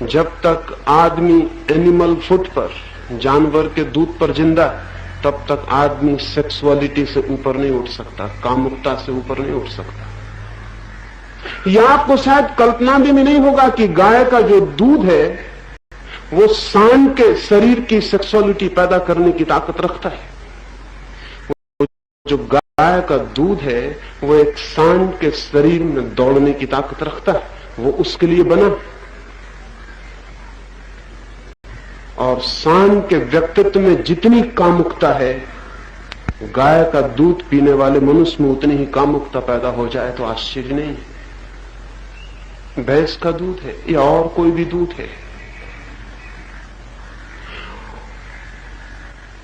जब तक आदमी एनिमल फूड पर, जानवर के दूध पर जिंदा है, तब तक आदमी सेक्सुअलिटी से ऊपर नहीं उठ सकता, कामुकता से ऊपर नहीं उठ सकता। यह आपको शायद कल्पना भी नहीं होगा कि गाय का जो दूध है वो सांड के शरीर की सेक्सुअलिटी पैदा करने की ताकत रखता है। जो गाय का दूध है वो एक सांड के शरीर में दौड़ने की ताकत रखता है, वो उसके लिए बना। और सांड के व्यक्तित्व में जितनी कामुकता है, गाय का दूध पीने वाले मनुष्य में उतनी ही कामुकता पैदा हो जाए तो आश्चर्य नहीं है। भैंस का दूध है या और कोई भी दूध है,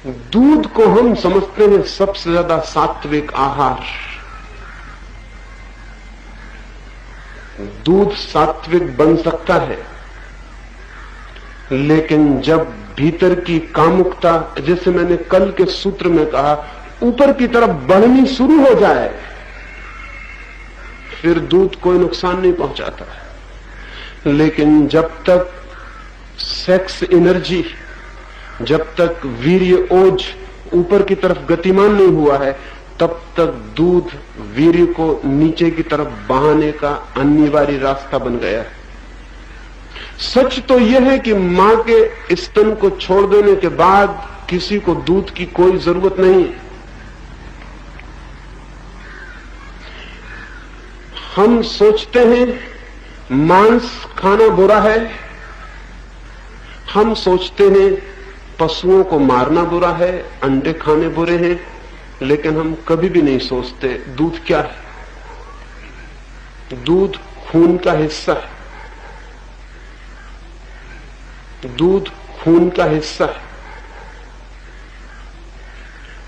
दूध को हम समझते हैं सबसे ज्यादा सात्विक आहार। दूध सात्विक बन सकता है, लेकिन जब भीतर की कामुकता, जैसे मैंने कल के सूत्र में कहा, ऊपर की तरफ बढ़नी शुरू हो जाए, फिर दूध कोई नुकसान नहीं पहुंचाता है। लेकिन जब तक सेक्स एनर्जी, जब तक वीर्य ओज ऊपर की तरफ गतिमान नहीं हुआ है, तब तक दूध वीर्य को नीचे की तरफ बहाने का अनिवार्य रास्ता बन गया है। सच तो यह है कि मां के स्तन को छोड़ देने के बाद किसी को दूध की कोई जरूरत नहीं है। हम सोचते हैं मांस खाना बुरा है, हम सोचते हैं पशुओं को मारना बुरा है, अंडे खाने बुरे हैं, लेकिन हम कभी भी नहीं सोचते दूध क्या है। दूध खून का हिस्सा है, दूध खून का हिस्सा है।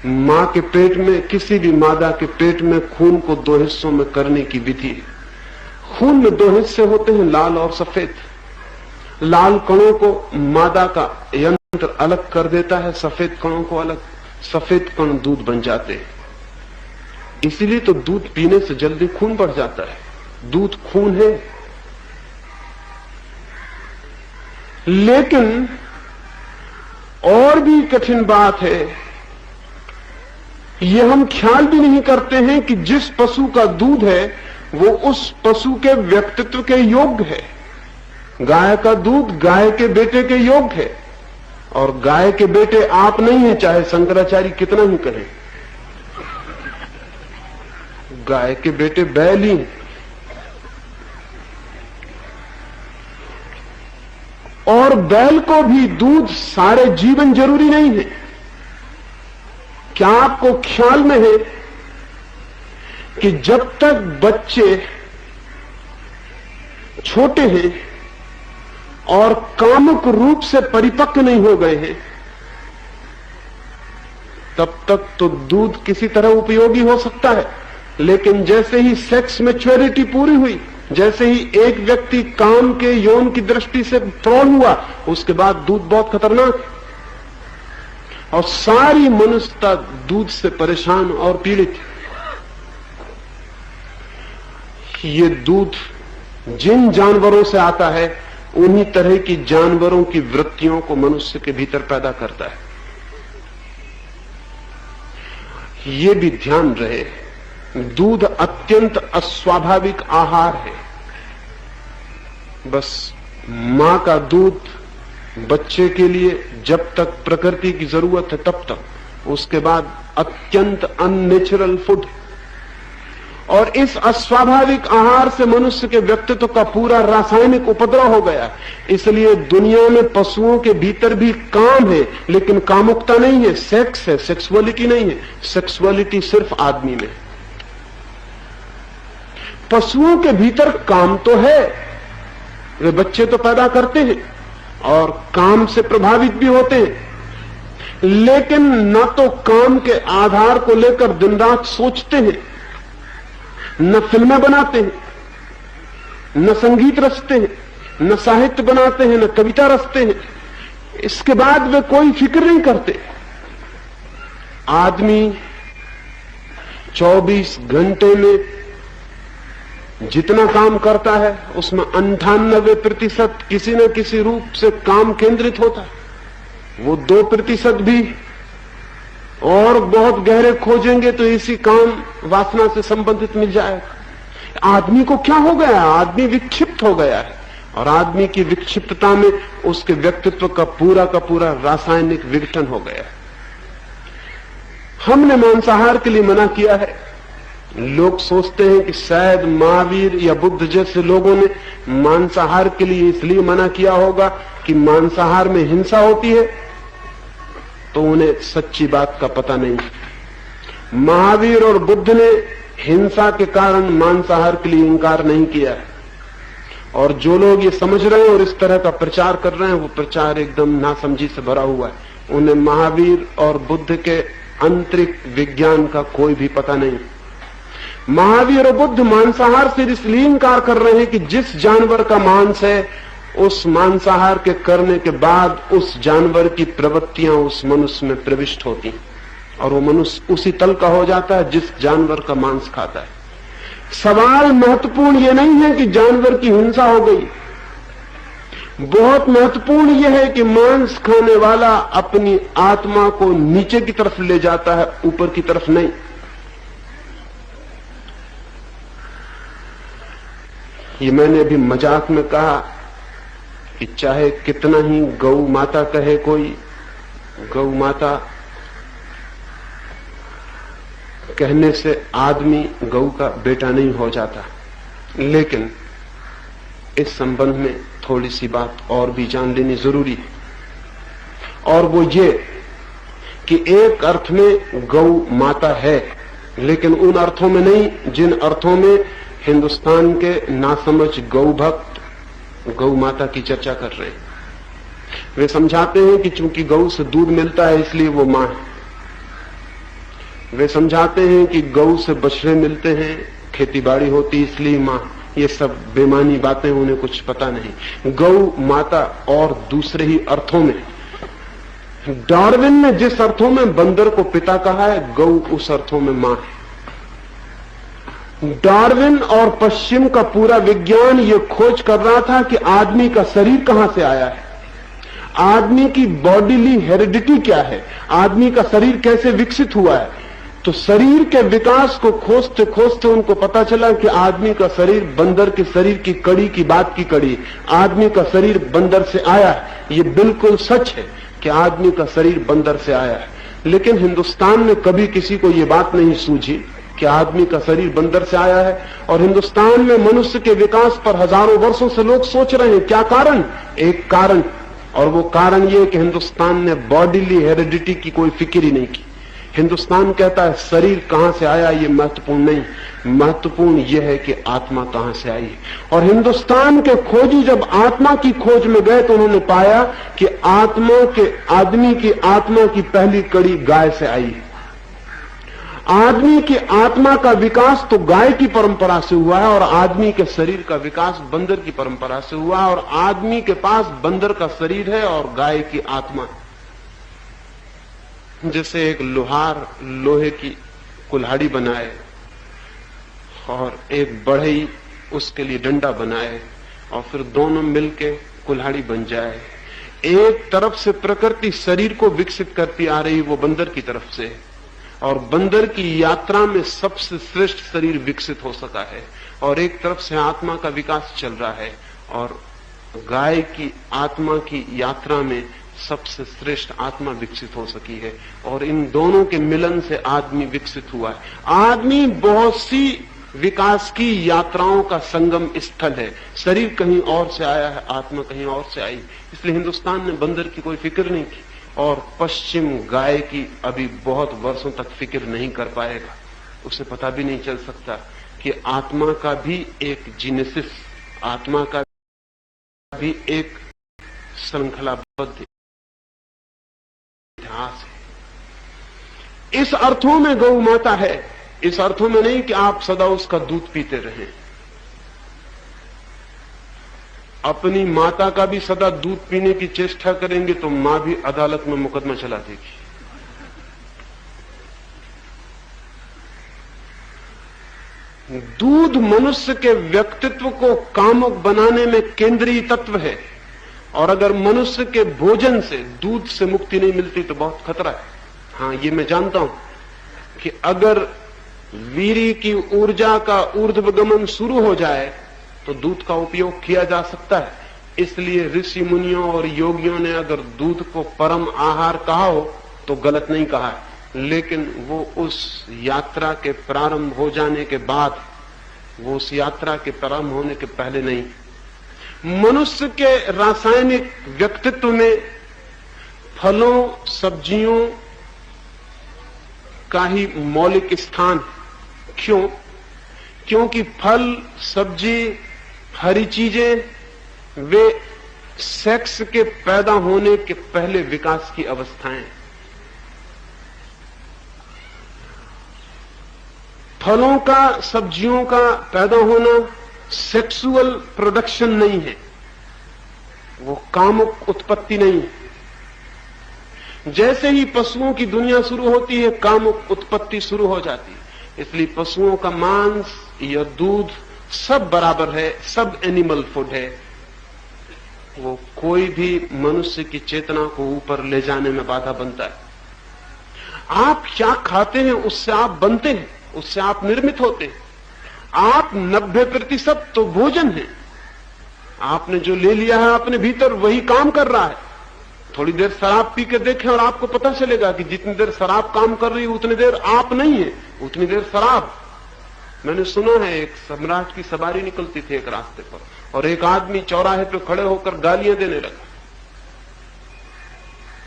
मां के पेट में, किसी भी मादा के पेट में खून को दो हिस्सों में करने की विधि है। खून में दो हिस्से होते हैं, लाल और सफेद। लाल कणों को मादा का यंत्र अलग कर देता है, सफेद कणों को अलग। सफेद कण दूध बन जाते हैं। इसीलिए तो दूध पीने से जल्दी खून बढ़ जाता है। दूध खून है। लेकिन और भी कठिन बात है, यह हम ख्याल भी नहीं करते हैं कि जिस पशु का दूध है वो उस पशु के व्यक्तित्व के योग्य है। गाय का दूध गाय के बेटे के योग्य है, और गाय के बेटे आप नहीं है, चाहे शंकराचार्य कितना ही कहें। गाय के बेटे बैल ही, और बैल को भी दूध सारे जीवन जरूरी नहीं है। क्या आपको ख्याल में है कि जब तक बच्चे छोटे हैं और कामुक रूप से परिपक्व नहीं हो गए हैं, तब तक तो दूध किसी तरह उपयोगी हो सकता है। लेकिन जैसे ही सेक्स मैच्योरिटी पूरी हुई, जैसे ही एक व्यक्ति काम के यौन की दृष्टि से प्रौढ़ हुआ, उसके बाद दूध बहुत खतरनाक है। और सारी मनुष्यता दूध से परेशान और पीड़ित है। ये दूध जिन जानवरों से आता है, उन्हीं तरह की जानवरों की वृत्तियों को मनुष्य के भीतर पैदा करता है। ये भी ध्यान रहे, दूध अत्यंत अस्वाभाविक आहार है। बस मां का दूध बच्चे के लिए जब तक प्रकृति की जरूरत है तब तक, उसके बाद अत्यंत अननेचुरल फूड। और इस अस्वाभाविक आहार से मनुष्य के व्यक्तित्व का पूरा रासायनिक उपद्रव हो गया। इसलिए दुनिया में पशुओं के भीतर भी काम है, लेकिन कामुकता नहीं है, सेक्स है, सेक्सुअलिटी नहीं है। सेक्सुअलिटी सिर्फ आदमी में। पशुओं के भीतर काम तो है, वे बच्चे तो पैदा करते हैं और काम से प्रभावित भी होते हैं, लेकिन न तो काम के आधार को लेकर दिन रात सोचते हैं, न फिल्में बनाते हैं, न संगीत रचते हैं, न साहित्य बनाते हैं, न कविता रचते हैं। इसके बाद वे कोई फिक्र नहीं करते। आदमी 24 घंटे में जितना काम करता है उसमें 98% किसी न किसी रूप से काम केंद्रित होता है। वो 2% भी और बहुत गहरे खोजेंगे तो इसी काम वासना से संबंधित मिल जाएगा। आदमी को क्या हो गया है? आदमी विक्षिप्त हो गया है, और आदमी की विक्षिप्तता में उसके व्यक्तित्व का पूरा रासायनिक विघटन हो गया है। हमने मांसाहार के लिए मना किया है। लोग सोचते हैं कि शायद महावीर या बुद्ध जैसे लोगों ने मांसाहार के लिए इसलिए मना किया होगा कि मांसाहार में हिंसा होती है, तो उन्हें सच्ची बात का पता नहीं। महावीर और बुद्ध ने हिंसा के कारण मांसाहार के लिए इंकार नहीं किया है, और जो लोग ये समझ रहे हैं और इस तरह का प्रचार कर रहे हैं, वो प्रचार एकदम नासमझी से भरा हुआ है। उन्हें महावीर और बुद्ध के आंतरिक विज्ञान का कोई भी पता नहीं। महावीर और बुद्ध मांसाहार से इसलिए इंकार कर रहे हैं कि जिस जानवर का मांस है, उस मांसाहार के करने के बाद उस जानवर की प्रवृत्तियां उस मनुष्य में प्रविष्ट होती, और वो मनुष्य उसी तल का हो जाता है जिस जानवर का मांस खाता है। सवाल महत्वपूर्ण ये नहीं है कि जानवर की हिंसा हो गई, बहुत महत्वपूर्ण यह है कि मांस खाने वाला अपनी आत्मा को नीचे की तरफ ले जाता है, ऊपर की तरफ नहीं। ये मैंने अभी मजाक में कहा कि चाहे कितना ही गौ माता कहे कोई, गौ माता कहने से आदमी गौ का बेटा नहीं हो जाता। लेकिन इस संबंध में थोड़ी सी बात और भी जान लेनी जरूरी है, और वो ये कि एक अर्थ में गौ माता है, लेकिन उन अर्थों में नहीं जिन अर्थों में हिंदुस्तान के नासमझ गौ भक्त गौ माता की चर्चा कर रहे हैं। वे समझाते हैं कि चूंकि गौ से दूध मिलता है इसलिए वो मां है। वे समझाते हैं कि गौ से बछड़े मिलते हैं, खेतीबाड़ी होती इसलिए मां। ये सब बेमानी बातें, उन्हें कुछ पता नहीं। गौ माता और दूसरे ही अर्थों में, डार्विन ने जिस अर्थों में बंदर को पिता कहा है, गौ उस अर्थों में मां है। डार्विन और पश्चिम का पूरा विज्ञान ये खोज कर रहा था कि आदमी का शरीर कहां से आया है, आदमी की बॉडीली हेरिडिटी क्या है, आदमी का शरीर कैसे विकसित हुआ है। तो शरीर के विकास को खोजते खोजते उनको पता चला कि आदमी का शरीर बंदर के शरीर की कड़ी की बात की कड़ी, आदमी का शरीर बंदर से आया है। ये बिल्कुल सच है कि आदमी का शरीर बंदर से आया है, लेकिन हिंदुस्तान में कभी किसी को ये बात नहीं सूझी कि आदमी का शरीर बंदर से आया है। और हिंदुस्तान में मनुष्य के विकास पर हजारों वर्षों से लोग सोच रहे हैं। क्या कारण? एक कारण, और वो कारण ये कि हिंदुस्तान ने बॉडीली हेरिडिटी की कोई फिक्र ही नहीं की। हिंदुस्तान कहता है शरीर कहां से आया ये महत्वपूर्ण नहीं, महत्वपूर्ण यह है कि आत्मा कहां से आई है। और हिंदुस्तान के खोजी जब आत्मा की खोज में गए तो उन्होंने पाया कि आदमी की आत्मा की पहली कड़ी गाय से आई है। आदमी की आत्मा का विकास तो गाय की परंपरा से हुआ है, और आदमी के शरीर का विकास बंदर की परंपरा से हुआ है। और आदमी के पास बंदर का शरीर है और गाय की आत्मा। जैसे एक लोहार लोहे की कुल्हाड़ी बनाए और एक बढ़ई उसके लिए डंडा बनाए, और फिर दोनों मिलके कुल्हाड़ी बन जाए। एक तरफ से प्रकृति शरीर को विकसित करती आ रही, वो बंदर की तरफ से, और बंदर की यात्रा में सबसे श्रेष्ठ शरीर विकसित हो सका है। और एक तरफ से आत्मा का विकास चल रहा है, और गाय की आत्मा की यात्रा में सबसे श्रेष्ठ आत्मा विकसित हो सकी है। और इन दोनों के मिलन से आदमी विकसित हुआ है। आदमी बहुत सी विकास की यात्राओं का संगम स्थल है। शरीर कहीं और से आया है, आत्मा कहीं और से आई। इसलिए हिंदुस्तान ने बंदर की कोई फिक्र नहीं की, और पश्चिम गाय की अभी बहुत वर्षों तक फिक्र नहीं कर पाएगा। उसे पता भी नहीं चल सकता कि आत्मा का भी एक जीनेसिस, आत्मा का भी एक श्रृंखलाबद्ध इतिहास है। इस अर्थों में गौ माता है, इस अर्थों में नहीं कि आप सदा उसका दूध पीते रहें। अपनी माता का भी सदा दूध पीने की चेष्टा करेंगे तो मां भी अदालत में मुकदमा चला देगी। दूध मनुष्य के व्यक्तित्व को कामुक बनाने में केंद्रीय तत्व है, और अगर मनुष्य के भोजन से, दूध से मुक्ति नहीं मिलती तो बहुत खतरा है। हाँ, ये मैं जानता हूं कि अगर वीर्य की ऊर्जा का ऊर्ध्वगमन शुरू हो जाए तो दूध का उपयोग किया जा सकता है। इसलिए ऋषि मुनियों और योगियों ने अगर दूध को परम आहार कहा हो तो गलत नहीं कहा है, लेकिन वो उस यात्रा के प्रारंभ हो जाने के बाद, वो उस यात्रा के प्रारंभ होने के पहले नहीं। मनुष्य के रासायनिक व्यक्तित्व में फलों सब्जियों का ही मौलिक स्थान। क्यों? क्योंकि फल सब्जी हरी चीजें वे सेक्स के पैदा होने के पहले विकास की अवस्थाएं। फलों का सब्जियों का पैदा होना सेक्सुअल प्रोडक्शन नहीं है, वो कामुक उत्पत्ति नहीं है। जैसे ही पशुओं की दुनिया शुरू होती है कामुक उत्पत्ति शुरू हो जाती है। इसलिए पशुओं का मांस या दूध सब बराबर है, सब एनिमल फूड है। वो कोई भी मनुष्य की चेतना को ऊपर ले जाने में बाधा बनता है। आप क्या खाते हैं उससे आप बनते हैं, उससे आप निर्मित होते हैं। आप 90% तो भोजन है। आपने जो ले लिया है अपने भीतर वही काम कर रहा है। थोड़ी देर शराब पी के देखें और आपको पता चलेगा कि जितनी देर शराब काम कर रही है उतनी देर आप नहीं है, उतनी देर शराब। मैंने सुना है एक सम्राट की सवारी निकलती थी एक रास्ते पर, और एक आदमी चौराहे पे खड़े होकर गालियां देने लगा।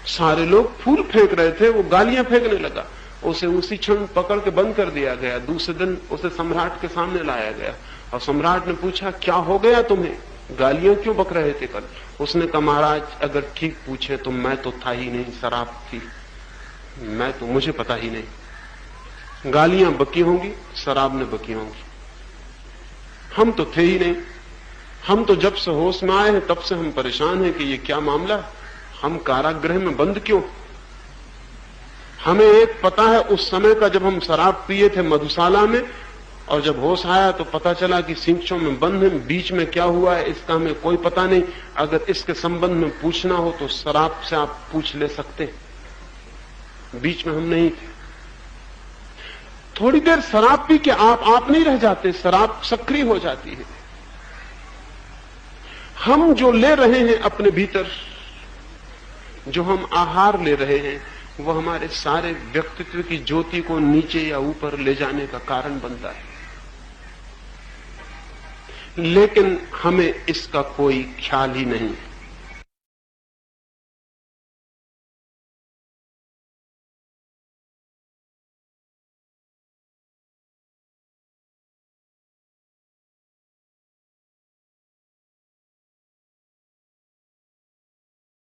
सारे लोग फूल फेंक रहे थे, वो गालियां फेंकने लगा। उसे उसी क्षण पकड़ के बंद कर दिया गया। दूसरे दिन उसे सम्राट के सामने लाया गया और सम्राट ने पूछा, क्या हो गया तुम्हें, गालियां क्यों बक रहे थे कल? उसने कहा, महाराज अगर ठीक पूछे तो मैं तो था ही नहीं, शराब थी, मैं तो, मुझे पता ही नहीं। गालियां बकी होंगी, शराब ने बकी होंगी, हम तो थे ही नहीं। हम तो जब से होश में आए हैं तब से हम परेशान हैं कि ये क्या मामला, हम कारागृह में बंद क्यों? हमें एक पता है उस समय का, जब हम शराब पिए थे मधुशाला में, और जब होश आया तो पता चला कि सींचों में बंद है। बीच में क्या हुआ है इसका हमें कोई पता नहीं। अगर इसके संबंध में पूछना हो तो शराब से आप पूछ ले सकते हैं, बीच में हम नहीं थे। थोड़ी देर शराब पी के आप नहीं रह जाते, शराब सक्रिय हो जाती है। हम जो ले रहे हैं अपने भीतर, जो हम आहार ले रहे हैं, वो हमारे सारे व्यक्तित्व की ज्योति को नीचे या ऊपर ले जाने का कारण बनता है। लेकिन हमें इसका कोई ख्याल ही नहीं।